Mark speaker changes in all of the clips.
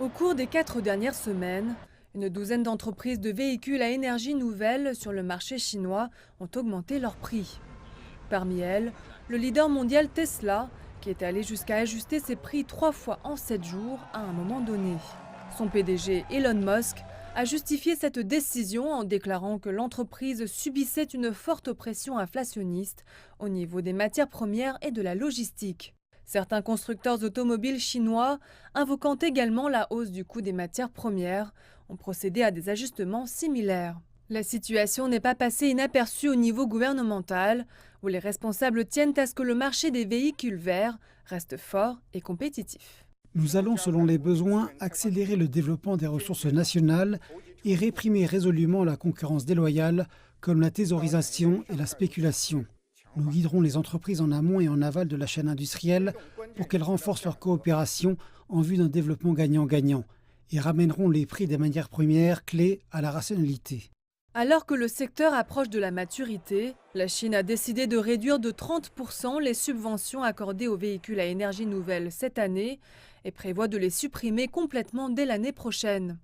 Speaker 1: Au cours des 4 dernières semaines, une douzaine d'entreprises de véhicules à énergie nouvelle sur le marché chinois ont augmenté leurs prix. Parmi elles, le leader mondial Tesla, qui est allé jusqu'à ajuster ses prix 3 fois en 7 jours à un moment donné. Son PDG Elon Musk a justifié cette décision en déclarant que l'entreprise subissait une forte pression inflationniste au niveau des matières premières et de la logistique. Certains constructeurs automobiles chinois, invoquant également la hausse du coût des matières premières, ont procédé à des ajustements similaires. La situation n'est pas passée inaperçue au niveau gouvernemental, où les responsables tiennent à ce que le marché des véhicules verts reste fort et compétitif.
Speaker 2: Nous allons, selon les besoins, accélérer le développement des ressources nationales et réprimer résolument la concurrence déloyale, comme la thésaurisation et la spéculation. Nous guiderons les entreprises en amont et en aval de la chaîne industrielle pour qu'elles renforcent leur coopération en vue d'un développement gagnant-gagnant et ramèneront les prix des matières premières clés à la rationalité.
Speaker 1: Alors que le secteur approche de la maturité, la Chine a décidé de réduire de 30% les subventions accordées aux véhicules à énergie nouvelle cette année et prévoit de les supprimer complètement dès l'année prochaine.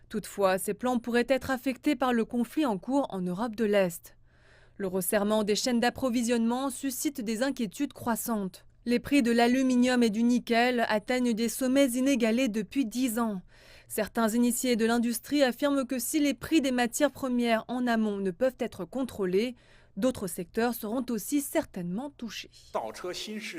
Speaker 1: Toutefois, ces plans pourraient être affectés par le conflit en cours en Europe de l'Est. Le resserrement des chaînes d'approvisionnement suscite des inquiétudes croissantes. Les prix de l'aluminium et du nickel atteignent des sommets inégalés depuis 10 ans. Certains initiés de l'industrie affirment que si les prix des matières premières en amont ne peuvent être contrôlés, d'autres secteurs seront aussi certainement touchés.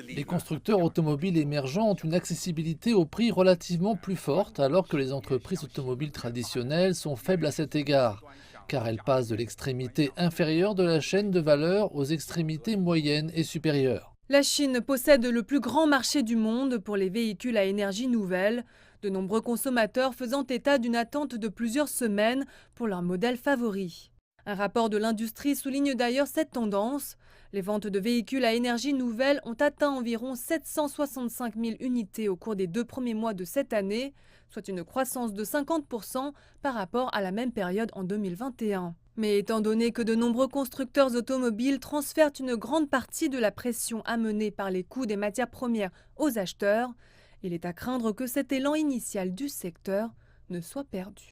Speaker 3: Les constructeurs automobiles émergents ont une accessibilité au prix relativement plus forte, alors que les entreprises automobiles traditionnelles sont faibles à cet égard, car elles passent de l'extrémité inférieure de la chaîne de valeur aux extrémités moyennes et supérieures.
Speaker 1: La Chine possède le plus grand marché du monde pour les véhicules à énergie nouvelle, de nombreux consommateurs faisant état d'une attente de plusieurs semaines pour leur modèle favori. Un rapport de l'industrie souligne d'ailleurs cette tendance. Les ventes de véhicules à énergie nouvelle ont atteint environ 765 000 unités au cours des 2 premiers mois de cette année, soit une croissance de 50% par rapport à la même période en 2021. Mais étant donné que de nombreux constructeurs automobiles transfèrent une grande partie de la pression amenée par les coûts des matières premières aux acheteurs, il est à craindre que cet élan initial du secteur ne soit perdu.